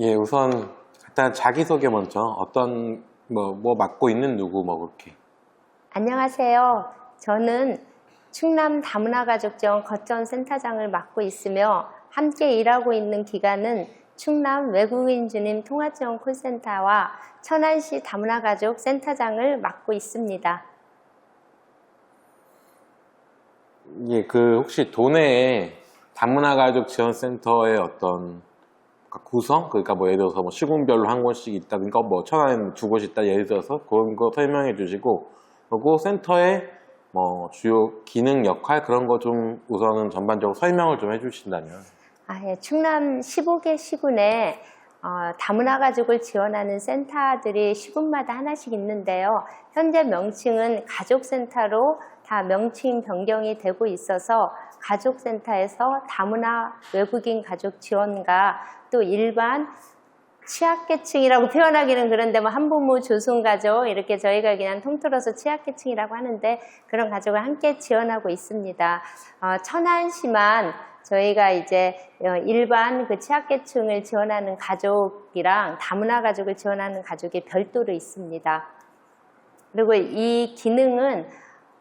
예, 우선 일단 자기소개 먼저 어떤 뭐 맡고 있는 누구 뭐 그렇게. 안녕하세요. 저는 충남 다문화가족지원 거점센터장을 맡고 있으며 함께 일하고 있는 기관은 충남 외국인 주님 통화지원 콜센터와 천안시 다문화가족 센터장을 맡고 있습니다. 예, 혹시 도내에 다문화가족 지원센터의 어떤 구성? 그러니까 뭐 예를 들어서 뭐 시군별로 한 곳씩 있다든가 뭐 천안에 두 곳이 있다 예를 들어서 그런 거 설명해 주시고, 그리고 센터의 뭐 주요 기능 역할 그런 거 좀 우선은 전반적으로 설명을 좀 해주신다면. 예, 충남 15개 시군에 다문화가족을 지원하는 센터들이 시군마다 하나씩 있는데요. 현재 명칭은 가족센터로 다 명칭 변경이 되고 있어서 가족센터에서 다문화 외국인 가족 지원과 또 일반 취약계층이라고 표현하기는 그런데 뭐 한부모 조손가족 이렇게 저희가 그냥 통틀어서 취약계층이라고 하는데 그런 가족을 함께 지원하고 있습니다. 천안시만 저희가 이제 일반 그 취약계층을 지원하는 가족이랑 다문화 가족을 지원하는 가족이 별도로 있습니다. 그리고 이 기능은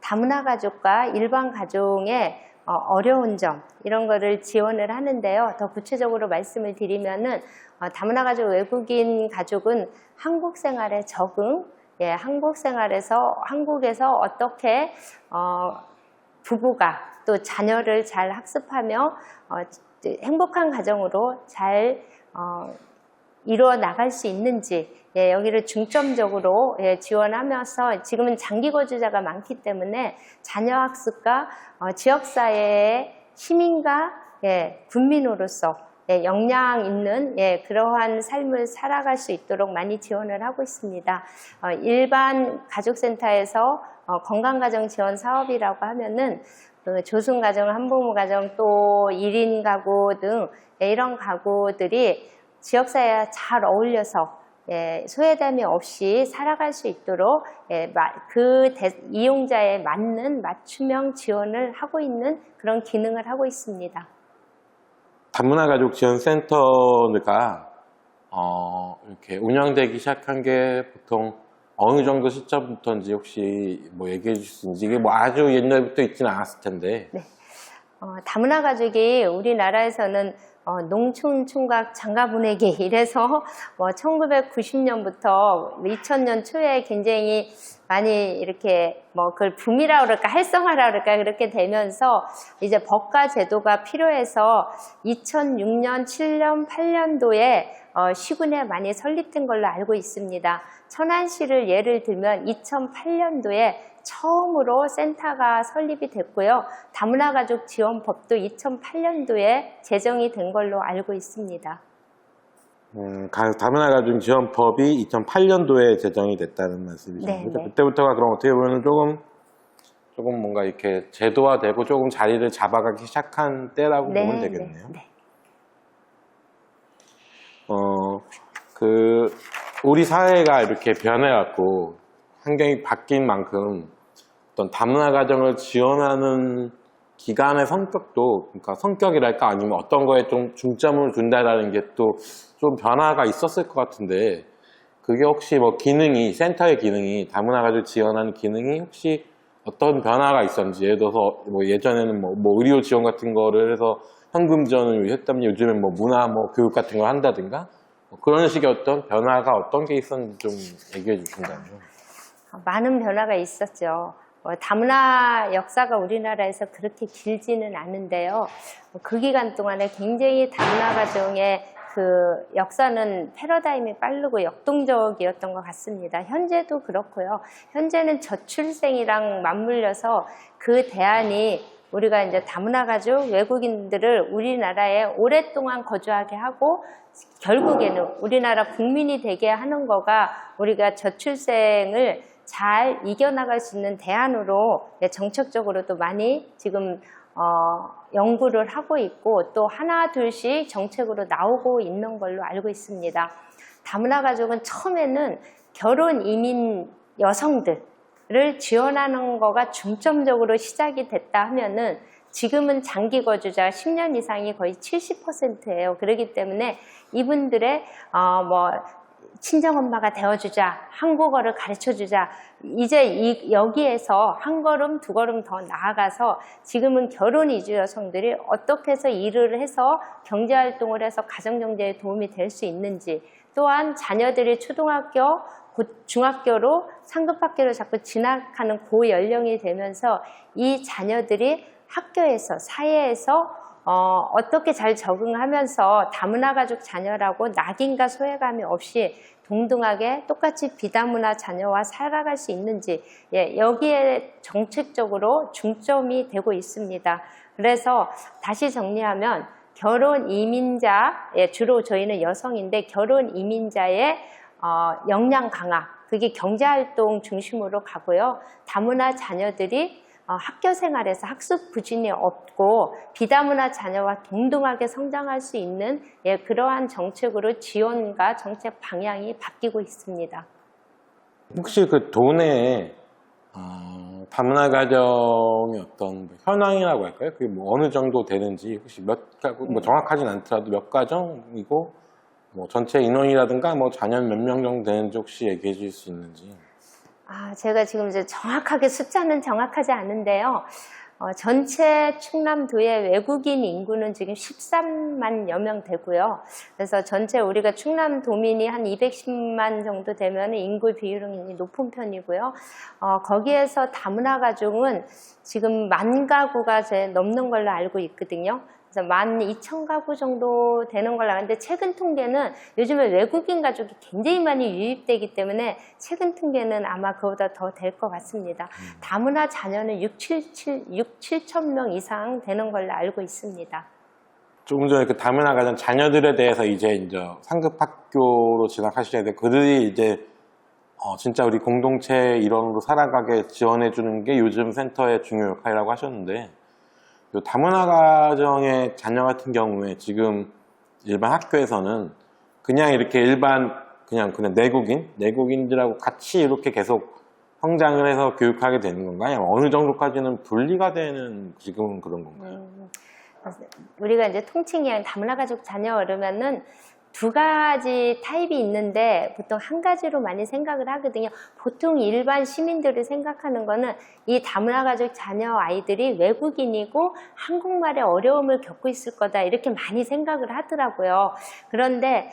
다문화 가족과 일반 가족의 어려운 점 이런 거를 지원을 하는데요. 더 구체적으로 말씀을 드리면은 다문화 가족 외국인 가족은 한국 생활에 적응, 한국 생활에서 한국에서 어떻게 부부가 또 자녀를 잘 학습하며 행복한 가정으로 잘 이루어 나갈 수 있는지 여기를 중점적으로 지원하면서 지금은 장기 거주자가 많기 때문에 자녀 학습과 지역사회의 시민과 국민으로서 역량 있는 그러한 삶을 살아갈 수 있도록 많이 지원을 하고 있습니다. 일반 가족센터에서 건강가정 지원 사업이라고 하면은 조순가정, 한부모 가정, 또 1인 가구 등 이런 가구들이 지역사회와 잘 어울려서 소외됨이 없이 살아갈 수 있도록 그 이용자에 맞는 맞춤형 지원을 하고 있는 그런 기능을 하고 있습니다. 다문화가족 지원센터가 이렇게 운영되기 시작한 게 보통 어느 정도 시점부터인지 혹시 뭐 얘기해 주실 수 있는지. 이게 뭐 아주 옛날부터 있지는 않았을 텐데. 네. 다문화 가족이 우리나라에서는 농촌 총각 장가 보내기 이래서 1990년부터 2000년 초에 굉장히 많이 이렇게 그걸 붐이라 그럴까 활성화라 그럴까 그렇게 되면서 이제 법과 제도가 필요해서 2006년, 7년, 8년도에 시군에 많이 설립된 걸로 알고 있습니다. 천안시를 예를 들면 2008년도에 처음으로 센터가 설립이 됐고요. 다문화가족 지원법도 2008년도에 제정이 된 걸로 알고 있습니다. 다문화가족 지원법이 2008년도에 제정이 됐다는 말씀이죠. 네, 네. 그때부터가 그럼 어떻게 보면 조금 뭔가 이렇게 제도화되고 조금 자리를 잡아가기 시작한 때라고 보면 되겠네요. 네. 우리 사회가 이렇게 변해갖고 환경이 바뀐 만큼 어떤 다문화 가정을 지원하는 기관의 성격도, 그러니까 성격이랄까 아니면 어떤 거에 좀 중점을 둔다라는 게 또 좀 변화가 있었을 것 같은데, 그게 혹시 뭐 센터의 기능이, 다문화 가족 지원하는 기능이 혹시 어떤 변화가 있었는지, 예를 들어서 뭐 예전에는 뭐 의료 지원 같은 거를 해서 현금 지원을 했다면 요즘엔 뭐 문화 교육 같은 걸 한다든가 그런 식의 어떤 변화가 어떤 게 있었는지 좀 얘기해 주신다면. 많은 변화가 있었죠. 다문화 역사가 우리나라에서 그렇게 길지는 않은데요. 그 기간 동안에 굉장히 다문화 가정의 그 역사는 패러다임이 빠르고 역동적이었던 것 같습니다. 현재도 그렇고요. 현재는 저출생이랑 맞물려서 그 대안이 우리가 이제 다문화 가족 외국인들을 우리나라에 오랫동안 거주하게 하고 결국에는 우리나라 국민이 되게 하는 거가 우리가 저출생을 잘 이겨나갈 수 있는 대안으로 정책적으로도 많이 지금 연구를 하고 있고 또 하나 둘씩 정책으로 나오고 있는 걸로 알고 있습니다. 다문화 가족은 처음에는 결혼 이민 여성들을 지원하는 거가 중점적으로 시작이 됐다 하면은 지금은 장기 거주자 10년 이상이 거의 70%예요. 그렇기 때문에 이분들의 친정엄마가 되어주자, 한국어를 가르쳐주자, 이제 여기에서 한 걸음 두 걸음 더 나아가서 지금은 결혼 이주 여성들이 어떻게 해서 일을 해서 경제활동을 해서 가정경제에 도움이 될 수 있는지, 또한 자녀들이 초등학교, 중학교로 상급학교로 자꾸 진학하는 고연령이 되면서 이 자녀들이 학교에서, 사회에서 어떻게 잘 적응하면서 다문화 가족 자녀라고 낙인과 소외감이 없이 동등하게 똑같이 비다문화 자녀와 살아갈 수 있는지, 여기에 정책적으로 중점이 되고 있습니다. 그래서 다시 정리하면 결혼 이민자, 주로 저희는 여성인데 결혼 이민자의 역량 강화, 그게 경제활동 중심으로 가고요. 다문화 자녀들이 학교 생활에서 학습 부진이 없고 비다문화 자녀와 동등하게 성장할 수 있는 그러한 정책으로 지원과 정책 방향이 바뀌고 있습니다. 혹시 그 도내에 다문화 가정의 어떤 현황이라고 할까요? 그게 뭐 어느 정도 되는지 혹시 몇 가구, 뭐 정확하진 않더라도 몇 가정이고 뭐 전체 인원이라든가 뭐 자녀 몇 명 정도 되는지 혹시 얘기해 주실 수 있는지. 제가 지금 이제 정확하게 숫자는 정확하지 않은데요. 전체 충남도의 외국인 인구는 지금 13만여 명 되고요. 그래서 전체 우리가 충남도민이 한 210만 정도 되면 인구 비율은 높은 편이고요. 거기에서 다문화 가족은 지금 10,000가구가 넘는 걸로 알고 있거든요. 그래서 12,000가구 정도 되는 걸로 아는데 최근 통계는 요즘에 외국인 가족이 굉장히 많이 유입되기 때문에 최근 통계는 아마 그보다 더 될 것 같습니다. 다문화 자녀는 7천 명 이상 되는 걸로 알고 있습니다. 조금 전에 그 다문화 가정 자녀들에 대해서 이제 상급 학교로 진학하셔야 돼. 그들이 이제 진짜 우리 공동체 일원으로 살아가게 지원해 주는 게 요즘 센터의 중요 역할이라고 하셨는데, 다문화 가정의 자녀 같은 경우에 지금 일반 학교에서는 그냥 이렇게 그냥 내국인들하고 같이 이렇게 계속 성장을 해서 교육하게 되는 건가요? 아니면 어느 정도까지는 분리가 되는 지금은 그런 건가요? 우리가 이제 통칭이 다문화 가족 자녀 그러면은 두 가지 타입이 있는데 보통 한 가지로 많이 생각을 하거든요. 보통 일반 시민들이 생각하는 거는 이 다문화 가족 자녀 아이들이 외국인이고 한국말에 어려움을 겪고 있을 거다 이렇게 많이 생각을 하더라고요. 그런데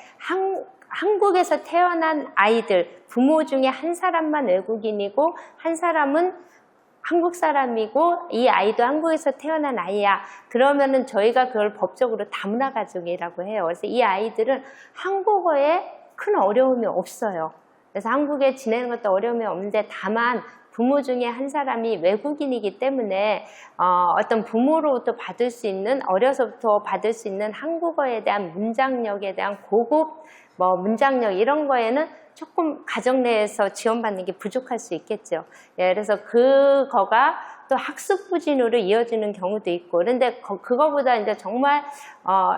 한국에서 태어난 아이들, 부모 중에 한 사람만 외국인이고 한 사람은 한국 사람이고 이 아이도 한국에서 태어난 아이야. 그러면은 저희가 그걸 법적으로 다문화 가족이라고 해요. 그래서 이 아이들은 한국어에 큰 어려움이 없어요. 그래서 한국에 지내는 것도 어려움이 없는데 다만 부모 중에 한 사람이 외국인이기 때문에 어떤 부모로부터 받을 수 있는, 어려서부터 받을 수 있는 한국어에 대한 문장력에 대한 고급 문장력 이런 거에는 조금 가정 내에서 지원받는 게 부족할 수 있겠죠. 그래서 그거가 또 학습 부진으로 이어지는 경우도 있고, 그런데 그거보다 이제 정말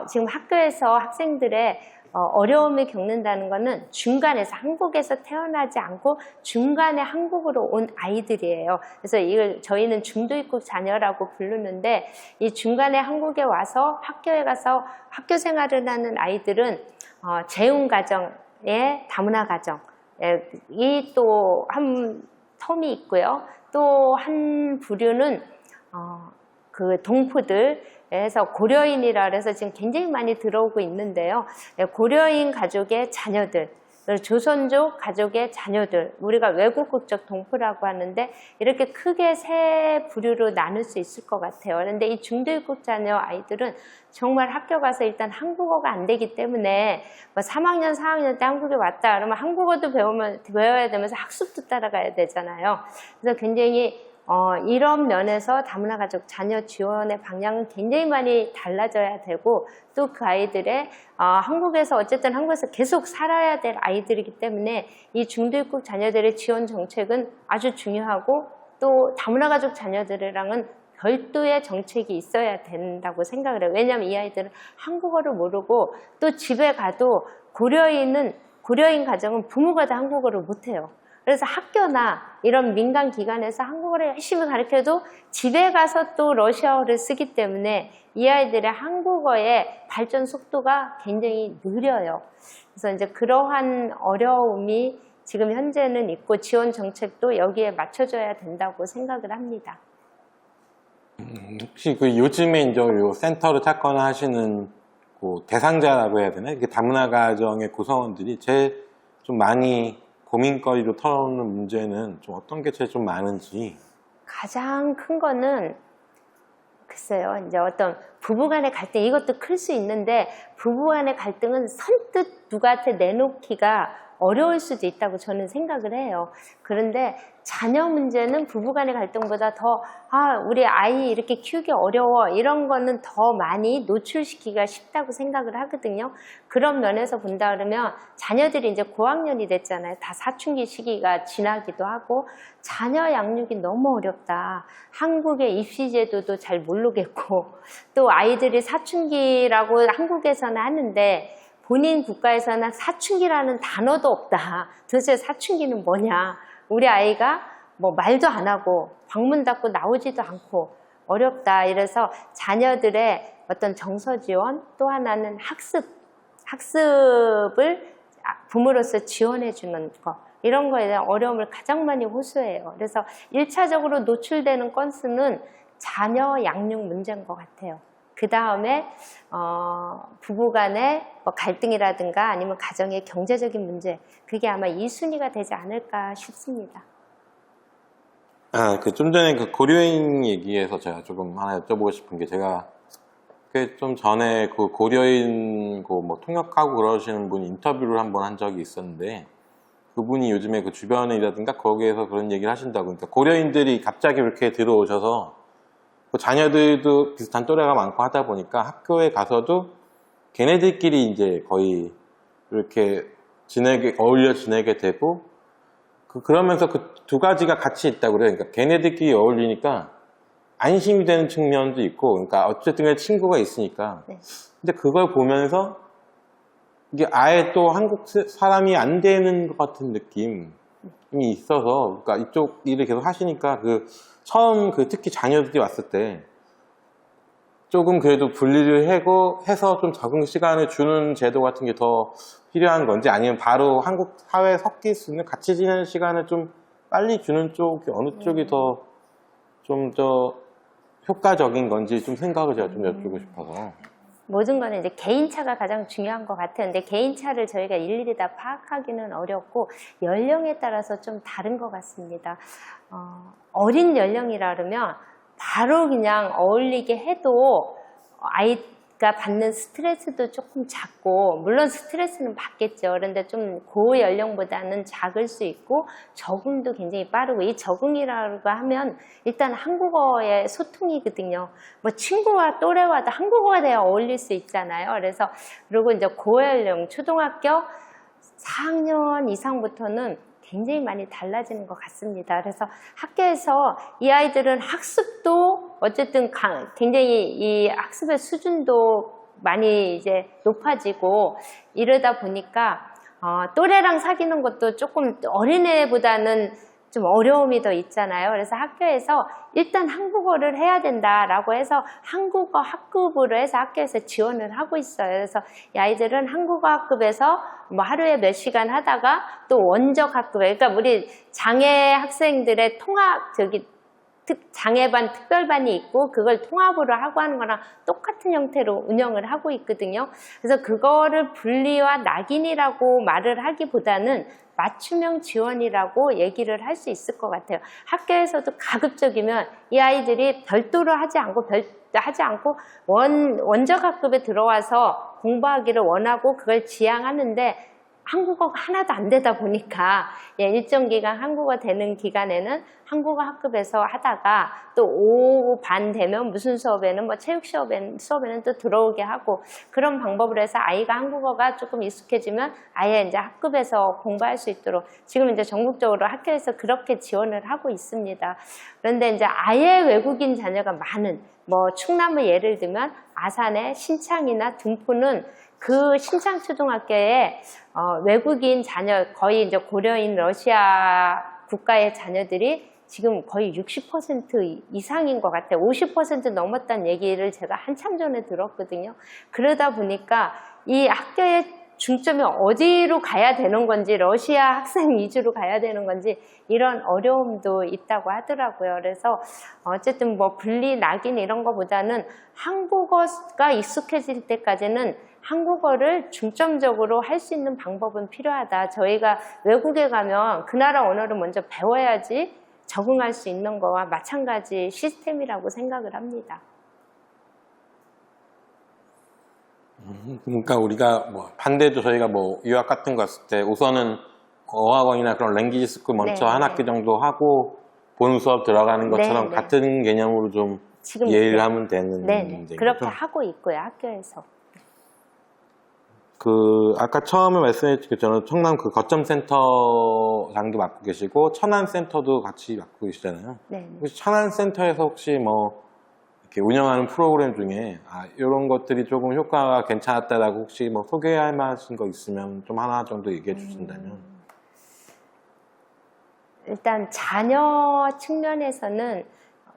지금 학교에서 학생들의 어려움을 겪는다는 거는 중간에서 한국에서 태어나지 않고 중간에 한국으로 온 아이들이에요. 그래서 이걸 저희는 중도 입국 자녀라고 부르는데 이 중간에 한국에 와서 학교에 가서 학교 생활을 하는 아이들은 재혼 가정의 다문화 가정 이 또 한 텀이 있고요. 또 한 부류는 그 동포들 그래서 고려인이라 해서 지금 굉장히 많이 들어오고 있는데요. 고려인 가족의 자녀들, 조선족 가족의 자녀들, 우리가 외국 국적 동포라고 하는데 이렇게 크게 세 부류로 나눌 수 있을 것 같아요. 그런데 이 중도입국 자녀 아이들은 정말 학교 가서 일단 한국어가 안 되기 때문에 3학년, 4학년 때 한국에 왔다 그러면 한국어도 배워야 되면서 학습도 따라가야 되잖아요. 그래서 굉장히 이런 면에서 다문화 가족 자녀 지원의 방향은 굉장히 많이 달라져야 되고 또 그 아이들의 한국에서 어쨌든 한국에서 계속 살아야 될 아이들이기 때문에 이 중도입국 자녀들의 지원 정책은 아주 중요하고 또 다문화 가족 자녀들이랑은 별도의 정책이 있어야 된다고 생각을 해요. 왜냐하면 이 아이들은 한국어를 모르고 또 집에 가도 고려인 가정은 부모가 다 한국어를 못해요. 그래서 학교나 이런 민간 기관에서 한국어를 열심히 가르쳐도 집에 가서 또 러시아어를 쓰기 때문에 이 아이들의 한국어의 발전 속도가 굉장히 느려요. 그래서 이제 그러한 어려움이 지금 현재는 있고 지원 정책도 여기에 맞춰줘야 된다고 생각을 합니다. 혹시 그 요즘에 이제 요 센터를 찾거나 하시는 그 대상자라고 해야 되나? 이게 다문화 가정의 구성원들이 제일 좀 많이 고민거리로 털어놓는 문제는 좀 어떤 게 제일 좀 많은지. 가장 큰 거는 글쎄요, 이제 어떤 부부간의 갈등, 이것도 클 수 있는데 부부간의 갈등은 선뜻 누구한테 내놓기가 어려울 수도 있다고 저는 생각을 해요. 그런데 자녀 문제는 부부간의 갈등보다 더 우리 아이 이렇게 키우기 어려워 이런 거는 더 많이 노출시키기가 쉽다고 생각을 하거든요. 그런 면에서 본다 그러면 자녀들이 이제 고학년이 됐잖아요. 다 사춘기 시기가 지나기도 하고 자녀 양육이 너무 어렵다. 한국의 입시제도도 잘 모르겠고 또 아이들이 사춘기라고 한국에서는 하는데 본인 국가에서는 사춘기라는 단어도 없다. 도대체 사춘기는 뭐냐. 우리 아이가 뭐 말도 안 하고 방문 닫고 나오지도 않고 어렵다. 이래서 자녀들의 어떤 정서 지원 또 하나는 학습을 부모로서 지원해 주는 거. 이런 거에 대한 어려움을 가장 많이 호소해요. 그래서 1차적으로 노출되는 건수는 자녀 양육 문제인 것 같아요. 그 다음에 부부간의 뭐 갈등이라든가 아니면 가정의 경제적인 문제 그게 아마 2순위가 되지 않을까 싶습니다. 그 좀 전에 그 고려인 얘기에서 제가 조금 하나 여쭤보고 싶은 게 제가 좀 전에 그 고려인 그 뭐 통역하고 그러시는 분 인터뷰를 한번 한 적이 있었는데 그분이 요즘에 그 주변이라든가 거기에서 그런 얘기를 하신다고 그러니까 고려인들이 갑자기 이렇게 들어오셔서 그 자녀들도 비슷한 또래가 많고 하다 보니까 학교에 가서도 걔네들끼리 이제 거의 이렇게 어울려 지내게 되고 그러면서 그 두 가지가 같이 있다고 그래요. 그러니까 걔네들끼리 어울리니까 안심이 되는 측면도 있고 그러니까 어쨌든 간에 친구가 있으니까 네. 근데 그걸 보면서 이게 아예 또 한국 사람이 안 되는 것 같은 느낌이 있어서 그러니까 이쪽 일을 계속 하시니까 처음 특히 자녀들이 왔을 때 조금 그래도 분리를 해서 좀 적응 시간을 주는 제도 같은 게 더 필요한 건지 아니면 바로 한국 사회에 섞일 수 있는 같이 지내는 시간을 좀 빨리 주는 쪽이 어느 쪽이 좀 더 효과적인 건지 좀 생각을 제가 좀 여쭈고 싶어서. 모든 거는 이제 개인차가 가장 중요한 것 같은데 개인차를 저희가 일일이 다 파악하기는 어렵고 연령에 따라서 좀 다른 것 같습니다. 어린 연령이라 그러면 바로 그냥 어울리게 해도 아이가 받는 스트레스도 조금 작고 물론 스트레스는 받겠죠. 그런데 좀 고연령보다는 작을 수 있고 적응도 굉장히 빠르고 이 적응이라고 하면 일단 한국어의 소통이거든요. 뭐 친구와 또래와도 한국어가 돼야 어울릴 수 있잖아요. 그리고 이제 고연령 초등학교 4학년 이상부터는 굉장히 많이 달라지는 것 같습니다. 그래서 학교에서 이 아이들은 학습도 어쨌든 굉장히 이 학습의 수준도 많이 이제 높아지고 이러다 보니까 또래랑 사귀는 것도 조금 어린애보다는 좀 어려움이 더 있잖아요. 그래서 학교에서 일단 한국어를 해야 된다라고 해서 한국어 학급으로 해서 학교에서 지원을 하고 있어요. 그래서 이 아이들은 한국어 학급에서 뭐 하루에 몇 시간 하다가 또 원적 학급에 그러니까 우리 장애 학생들의 장애반 특별반이 있고 그걸 통합으로 하고 하는 거랑 똑같은 형태로 운영을 하고 있거든요. 그래서 그거를 분리와 낙인이라고 말을 하기보다는 맞춤형 지원이라고 얘기를 할 수 있을 것 같아요. 학교에서도 가급적이면 이 아이들이 별도로 하지 않고 원적 학급에 들어와서 공부하기를 원하고 그걸 지향하는데 한국어가 하나도 안 되다 보니까 일정 기간 한국어 되는 기간에는 한국어 학급에서 하다가 또 오후 반 되면 무슨 수업에는 뭐 체육 수업에는 또 들어오게 하고 그런 방법으로 해서 아이가 한국어가 조금 익숙해지면 아예 이제 학급에서 공부할 수 있도록 지금 이제 전국적으로 학교에서 그렇게 지원을 하고 있습니다. 그런데 이제 아예 외국인 자녀가 많은 뭐 충남을 예를 들면 아산의 신창이나 둥포는 그 신창초등학교에 외국인 자녀, 거의 이제 고려인 러시아 국가의 자녀들이 지금 거의 60% 이상인 것 같아요. 50% 넘었다는 얘기를 제가 한참 전에 들었거든요. 그러다 보니까 이 학교의 중점이 어디로 가야 되는 건지, 러시아 학생 위주로 가야 되는 건지 이런 어려움도 있다고 하더라고요. 그래서 어쨌든 뭐 분리 낙인 이런 거보다는 한국어가 익숙해질 때까지는 한국어를 중점적으로 할 수 있는 방법은 필요하다. 저희가 외국에 가면 그 나라 언어를 먼저 배워야지 적응할 수 있는 거와 마찬가지 시스템이라고 생각을 합니다. 그러니까 우리가 뭐 반대도 저희가 뭐 유학 같은 거 갔을 때 우선은 어학원이나 그런 랭귀지 스쿨 먼저 네, 한 학기 정도 하고 본 수업 들어가는 것처럼 네. 같은 개념으로 좀 지금 이해를 하면 되는 네, 문제인 그렇게 거죠? 하고 있고요, 학교에서. 아까 처음에 말씀해 주셨잖아요. 청남 그 거점센터장도 맡고 계시고 천안센터도 같이 맡고 계시잖아요. 네. 혹시 천안센터에서 혹시 뭐 이렇게 운영하는 프로그램 중에 이런 것들이 조금 효과가 괜찮았다라고 혹시 뭐 소개할 만하신 거 있으면 좀 하나 정도 얘기해 주신다면. 일단 자녀 측면에서는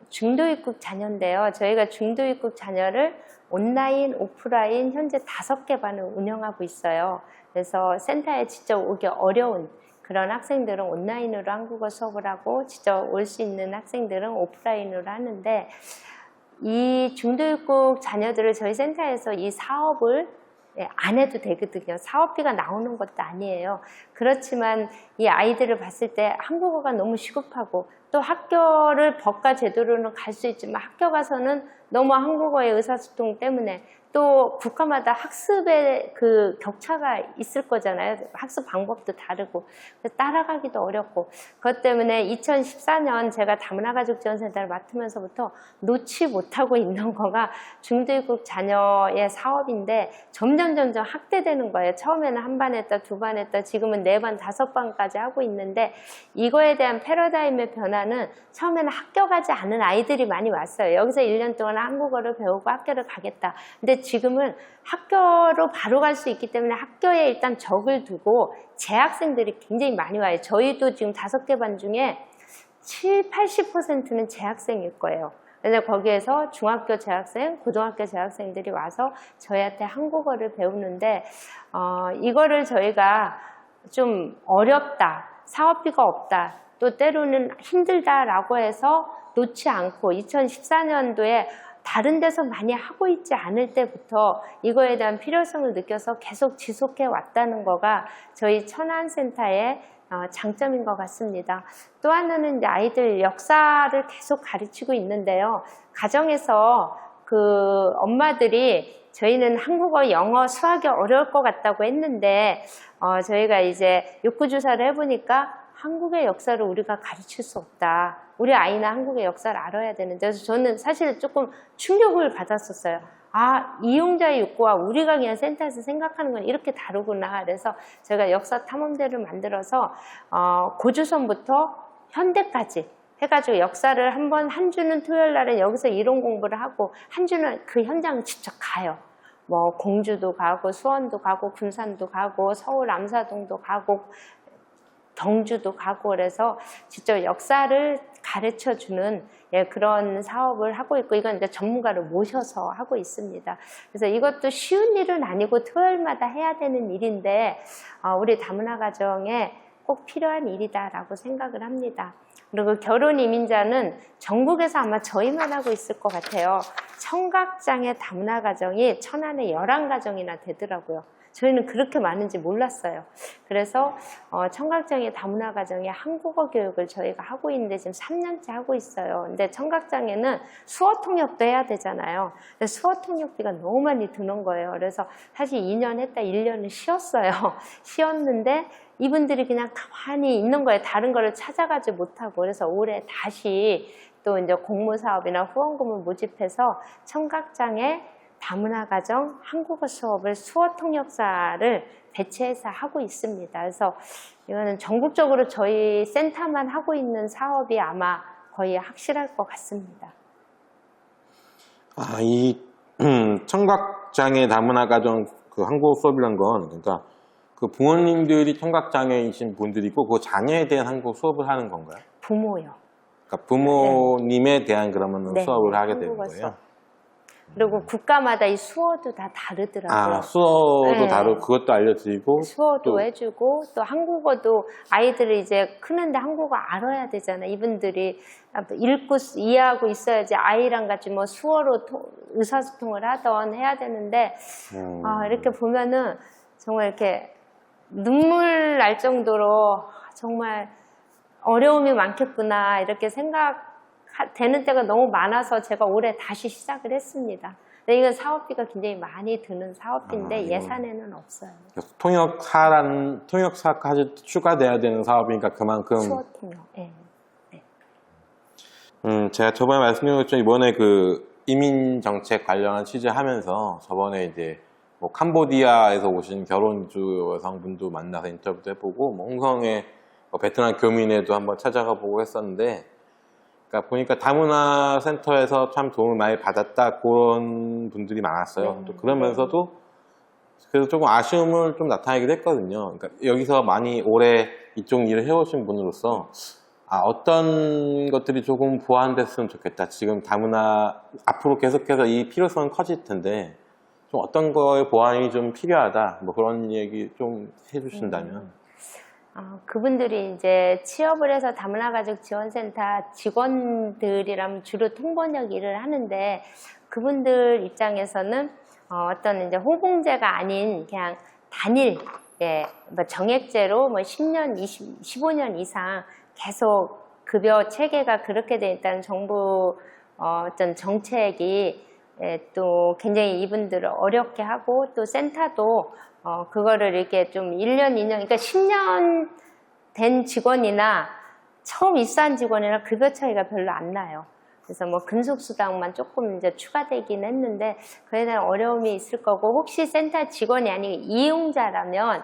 중도 입국 자녀인데요. 저희가 중도 입국 자녀를 온라인, 오프라인 현재 5개 반을 운영하고 있어요. 그래서 센터에 직접 오기 어려운 그런 학생들은 온라인으로 한국어 수업을 하고 직접 올 수 있는 학생들은 오프라인으로 하는데, 이 중도 입국 자녀들을 저희 센터에서 이 사업을 안 해도 되거든요. 사업비가 나오는 것도 아니에요. 그렇지만 이 아이들을 봤을 때 한국어가 너무 시급하고, 또 학교를 법과 제도로는 갈 수 있지만 학교 가서는 너무 한국어의 의사소통 때문에 또 국가마다 학습의 그 격차가 있을 거잖아요. 학습 방법도 다르고 따라가기도 어렵고, 그것 때문에 2014년 제가 다문화가족지원센터를 맡으면서부터 놓지 못하고 있는 거가 중도입국 자녀의 사업인데 점점 확대되는 거예요. 처음에는 한 반 했다, 두 반 했다, 지금은 4반, 5반까지 하고 있는데, 이거에 대한 패러다임의 변화는 처음에는 학교 가지 않은 아이들이 많이 왔어요. 여기서 1년 동안 한국어를 배우고 학교를 가겠다. 근데 지금은 학교로 바로 갈 수 있기 때문에 학교에 일단 적을 두고 재학생들이 굉장히 많이 와요. 저희도 지금 5개 반 중에 80%는 재학생일 거예요. 그래서 거기에서 중학교 재학생, 고등학교 재학생들이 와서 저희한테 한국어를 배우는데, 이거를 저희가 좀 어렵다, 사업비가 없다, 또 때로는 힘들다라고 해서 놓지 않고 2014년도에 다른 데서 많이 하고 있지 않을 때부터 이거에 대한 필요성을 느껴서 계속 지속해 왔다는 거가 저희 천안센터의 장점인 것 같습니다. 또 하나는 이제 아이들 역사를 계속 가르치고 있는데요. 가정에서 그 엄마들이 저희는 한국어, 영어, 수학이 어려울 것 같다고 했는데, 저희가 이제 욕구조사를 해보니까 한국의 역사를 우리가 가르칠 수 없다. 우리 아이는 한국의 역사를 알아야 되는데, 그래서 저는 사실 조금 충격을 받았었어요. 이용자의 욕구와 우리가 그냥 센터에서 생각하는 건 이렇게 다르구나. 그래서 저희가 역사 탐험대를 만들어서 고조선부터 현대까지 해가지고 역사를 한 주는 토요일 날에 여기서 이론 공부를 하고, 한 주는 그 현장을 직접 가요. 뭐 공주도 가고, 수원도 가고, 군산도 가고, 서울 암사동도 가고, 경주도 가고, 그래서 직접 역사를 가르쳐주는 그런 사업을 하고 있고, 이건 이제 전문가를 모셔서 하고 있습니다. 그래서 이것도 쉬운 일은 아니고 토요일마다 해야 되는 일인데, 우리 다문화 가정에 꼭 필요한 일이다라고 생각을 합니다. 그리고 결혼 이민자는 전국에서 아마 저희만 하고 있을 것 같아요. 청각장애 다문화 가정이 천안에 11가정이나 되더라고요. 저희는 그렇게 많은지 몰랐어요. 그래서 청각장애 다문화 가정의 한국어 교육을 저희가 하고 있는데 지금 3년째 하고 있어요. 근데 청각장애는 수어 통역도 해야 되잖아요. 근데 수어 통역비가 너무 많이 드는 거예요. 그래서 사실 2년 했다 1년을 쉬었어요. 쉬었는데 이분들이 그냥 가만히 있는 거예요. 다른 거를 찾아가지 못하고. 그래서 올해 다시 또 이제 공모사업이나 후원금을 모집해서 청각장애 다문화 가정 한국어 수업을 수어 통역사를 배치해서 하고 있습니다. 그래서 이거는 전국적으로 저희 센터만 하고 있는 사업이 아마 거의 확실할 것 같습니다. 이 청각장애 다문화 가정 그 한국어 수업이란 건 그러니까 그 부모님들이 청각장애이신 분들이고 그 장애에 대한 한국어 수업을 하는 건가요? 부모요. 그러니까 부모님에 대한 그러면 네, 수업을 하게 되는 한국어 거예요? 수업. 그리고 국가마다 이 수어도 다 다르더라고요. 아, 수어도 네. 다르고 그것도 알려드리고 수어도 또 해주고 또 한국어도 아이들이 이제 크는데 한국어 알아야 되잖아. 이분들이 읽고 이해하고 있어야지 아이랑 같이 뭐 수어로 의사소통을 하던 해야 되는데 이렇게 보면은 정말 이렇게 눈물 날 정도로 정말 어려움이 많겠구나 이렇게 생각되는 때가 너무 많아서 제가 올해 다시 시작을 했습니다. 근데 이건 사업비가 굉장히 많이 드는 사업인데 예산에는 없어요. 통역사까지 추가돼야 되는 사업이니까 그만큼 수어 통역. 네. 제가 저번에 말씀드린 것처럼 이번에 그 이민 정책 관련한 취재하면서 저번에 이제 뭐 캄보디아에서 오신 결혼주 여성분도 만나서 인터뷰도 해보고 뭐 홍성의 베트남 교민회도 한번 찾아가 보고 했었는데 그러니까 보니까 다문화 센터에서 참 도움을 많이 받았다 그런 분들이 많았어요. 또 그러면서도 그래서 조금 아쉬움을 좀 나타내기도 했거든요. 그러니까 여기서 많이 오래 이쪽 일을 해오신 분으로서 어떤 것들이 조금 보완됐으면 좋겠다. 지금 다문화 앞으로 계속해서 이 필요성은 커질 텐데 좀 어떤 거에 보완이 좀 필요하다. 뭐 그런 얘기 좀 해주신다면. 그분들이 이제 취업을 해서 다문화 가족 지원센터 직원들이라면 주로 통번역 일을 하는데 그분들 입장에서는 어떤 이제 호봉제가 아닌 그냥 단일 뭐 정액제로 뭐 10년, 15년 이상 계속 급여 체계가 그렇게 돼 있다는 정부 어떤 정책이 또 굉장히 이분들을 어렵게 하고 또 센터도 그거를 이렇게 좀 1년, 2년, 그러니까 10년 된 직원이나 처음 입사한 직원이나 급여 차이가 별로 안 나요. 그래서 뭐 근속수당만 조금 이제 추가되긴 했는데 그에 대한 어려움이 있을 거고 혹시 센터 직원이 아니고 이용자라면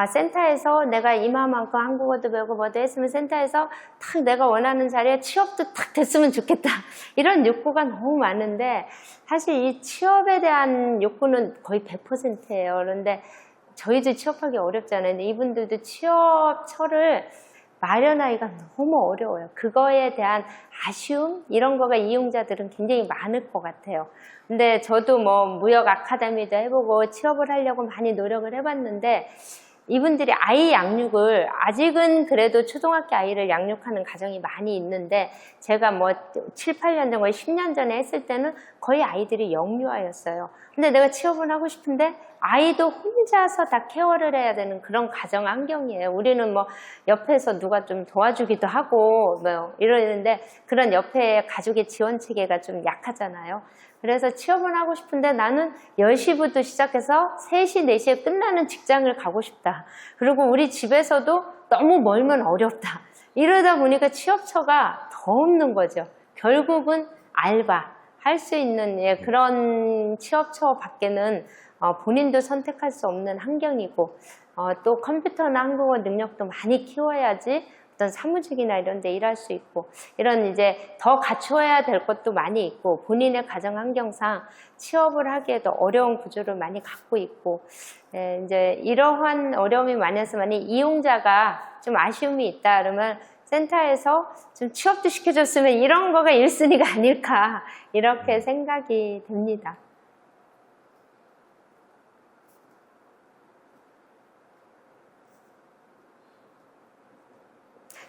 센터에서 내가 이마만큼 한국어도 배우고 뭐도 했으면 센터에서 탁 내가 원하는 자리에 취업도 탁 됐으면 좋겠다. 이런 욕구가 너무 많은데 사실 이 취업에 대한 욕구는 거의 100%예요. 그런데 저희도 취업하기 어렵잖아요. 근데 이분들도 취업처를 마련하기가 너무 어려워요. 그거에 대한 아쉬움 이런 거가 이용자들은 굉장히 많을 것 같아요. 근데 저도 뭐 무역 아카데미도 해보고 취업을 하려고 많이 노력을 해봤는데 이분들이 아이 양육을 아직은 그래도 초등학교 아이를 양육하는 가정이 많이 있는데 제가 뭐 7, 8년 전, 거의 10년 전에 했을 때는 거의 아이들이 영유아였어요. 근데 내가 취업을 하고 싶은데 아이도 혼자서 다 케어를 해야 되는 그런 가정 환경이에요. 우리는 뭐 옆에서 누가 좀 도와주기도 하고 뭐 이러는데 그런 옆에 가족의 지원 체계가 좀 약하잖아요. 그래서 취업을 하고 싶은데 나는 10시부터 시작해서 3시, 4시에 끝나는 직장을 가고 싶다. 그리고 우리 집에서도 너무 멀면 어렵다. 이러다 보니까 취업처가 더 없는 거죠. 결국은 알바, 할 수 있는 그런 취업처 밖에는 본인도 선택할 수 없는 환경이고 또 컴퓨터나 한국어 능력도 많이 키워야지 어떤 사무직이나 이런 데 일할 수 있고 이런 이제 더 갖추어야 될 것도 많이 있고 본인의 가정 환경상 취업을 하기에도 어려운 구조를 많이 갖고 있고 이제 이러한 어려움이 많아서 만약 이용자가 좀 아쉬움이 있다 그러면 센터에서 좀 취업도 시켜줬으면 이런 거가 1순위가 아닐까 이렇게 생각이 됩니다.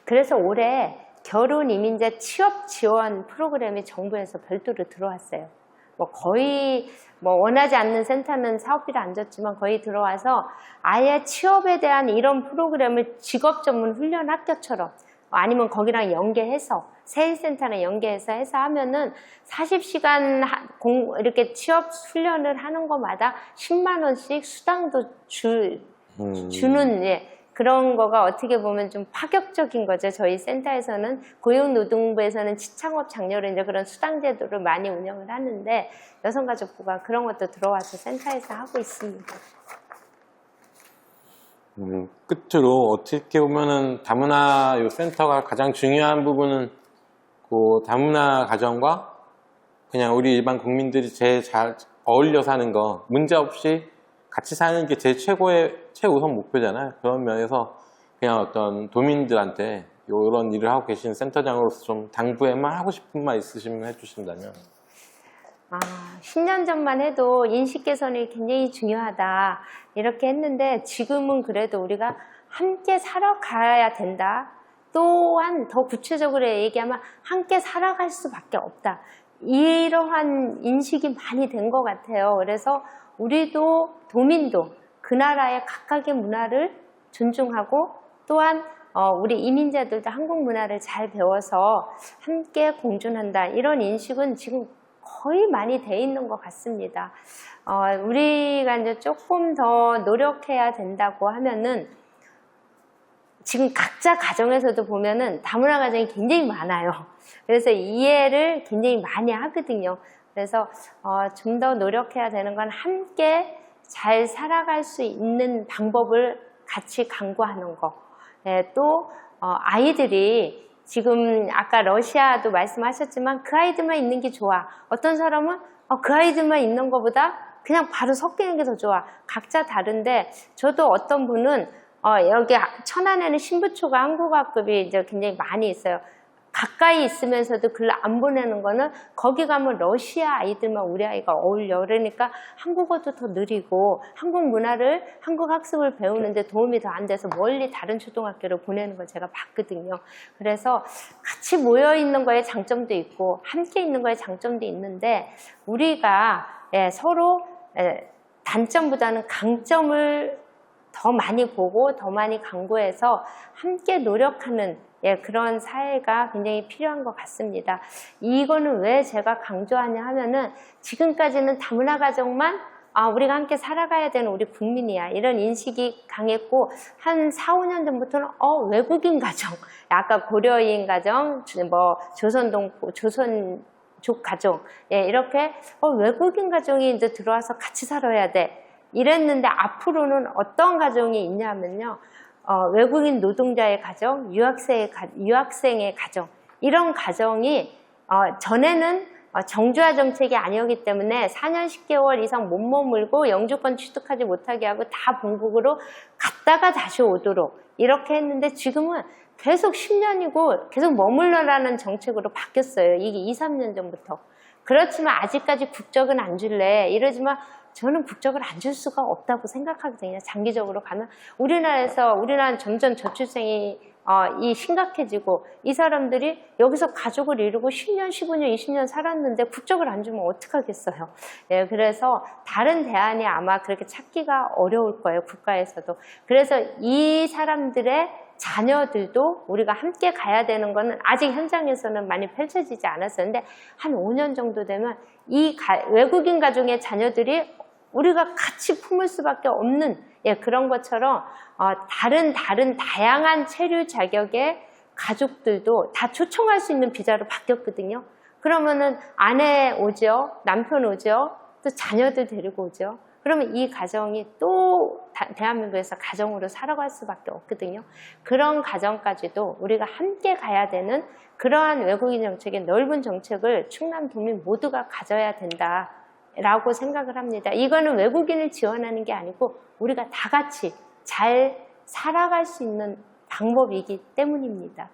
그래서 올해 결혼 이민자 취업 지원 프로그램이 정부에서 별도로 들어왔어요. 뭐 거의 뭐 원하지 않는 센터는 사업비를 안 줬지만 거의 들어와서 아예 취업에 대한 이런 프로그램을 직업 전문 훈련 학교처럼 아니면 거기랑 연계해서 세일센터랑 연계해서 하면은 40시간 이렇게 취업 훈련을 하는 것마다 10만 원씩 수당도 주는 그런 거가 어떻게 보면 좀 파격적인 거죠. 저희 센터에서는 고용노동부에서는 취창업 장려로 이제 그런 수당 제도를 많이 운영을 하는데 여성가족부가 그런 것도 들어와서 센터에서 하고 있습니다. 끝으로 어떻게 보면은 다문화 요 센터가 가장 중요한 부분은 그 다문화 가정과 그냥 우리 일반 국민들이 제일 잘 어울려 사는 거 문제없이 같이 사는 게 제 최우선 목표잖아요. 그런 면에서 그냥 어떤 도민들한테 이런 일을 하고 계신 센터장으로서 좀 당부에만 하고 싶은 말 있으시면 해주신다면. 10년 전만 해도 인식 개선이 굉장히 중요하다 이렇게 했는데 지금은 그래도 우리가 함께 살아가야 된다. 또한 더 구체적으로 얘기하면 함께 살아갈 수밖에 없다. 이러한 인식이 많이 된 것 같아요. 그래서 우리도 도민도 그 나라의 각각의 문화를 존중하고 또한 우리 이민자들도 한국 문화를 잘 배워서 함께 공존한다. 이런 인식은 지금 거의 많이 돼 있는 것 같습니다. 우리가 이제 조금 더 노력해야 된다고 하면은 지금 각자 가정에서도 보면은 다문화 가정이 굉장히 많아요. 그래서 이해를 굉장히 많이 하거든요. 그래서 좀 더 노력해야 되는 건 함께 잘 살아갈 수 있는 방법을 같이 강구하는 거. 네, 또 아이들이 지금 아까 러시아도 말씀하셨지만 그 아이들만 있는 게 좋아. 어떤 사람은 그 아이들만 있는 것보다 그냥 바로 섞이는 게 더 좋아. 각자 다른데 저도 어떤 분은 여기 천안에는 신부초가 한국어학급이 이제 굉장히 많이 있어요. 가까이 있으면서도 글을 안 보내는 거는 거기 가면 러시아 아이들만 우리 아이가 어울려. 그러니까 한국어도 더 느리고 한국 문화를, 한국 학습을 배우는데 도움이 더 안 돼서 멀리 다른 초등학교를 보내는 걸 제가 봤거든요. 그래서 같이 모여 있는 거에 장점도 있고 함께 있는 거에 장점도 있는데 우리가 서로 단점보다는 강점을 더 많이 보고 더 많이 강구해서 함께 노력하는 그런 사회가 굉장히 필요한 것 같습니다. 이거는 왜 제가 강조하냐 하면은 지금까지는 다문화 가정만 우리가 함께 살아가야 되는 우리 국민이야 이런 인식이 강했고 한 4, 5년 전부터는 외국인 가정, 아까 고려인 가정, 뭐 조선족 가정 이렇게 외국인 가정이 이제 들어와서 같이 살아야 돼 이랬는데 앞으로는 어떤 가정이 있냐면요. 외국인 노동자의 가정, 유학생의 가정 이런 가정이 전에는 정주화 정책이 아니었기 때문에 4년 10개월 이상 못 머물고 영주권 취득하지 못하게 하고 다 본국으로 갔다가 다시 오도록 이렇게 했는데 지금은 계속 10년이고 계속 머물러라는 정책으로 바뀌었어요. 이게 2, 3년 전부터. 그렇지만 아직까지 국적은 안 줄래 이러지만 저는 국적을 안 줄 수가 없다고 생각하거든요. 장기적으로 가면 우리나라는 점점 저출생이 심각해지고 이 사람들이 여기서 가족을 이루고 10년, 15년, 20년 살았는데 국적을 안 주면 어떡하겠어요. 그래서 다른 대안이 아마 그렇게 찾기가 어려울 거예요. 국가에서도. 그래서 이 사람들의 자녀들도 우리가 함께 가야 되는 거는 아직 현장에서는 많이 펼쳐지지 않았었는데 한 5년 정도 되면 이 외국인 가정의 자녀들이 우리가 같이 품을 수밖에 없는 그런 것처럼 다양한 체류 자격의 가족들도 다 초청할 수 있는 비자로 바뀌었거든요. 그러면은 아내 오죠, 남편 오죠, 또 자녀들 데리고 오죠. 그러면 이 가정이 또 대한민국에서 가정으로 살아갈 수밖에 없거든요. 그런 가정까지도 우리가 함께 가야 되는 그러한 외국인 정책의 넓은 정책을 충남 도민 모두가 가져야 된다라고 생각을 합니다. 이거는 외국인을 지원하는 게 아니고 우리가 다 같이 잘 살아갈 수 있는 방법이기 때문입니다.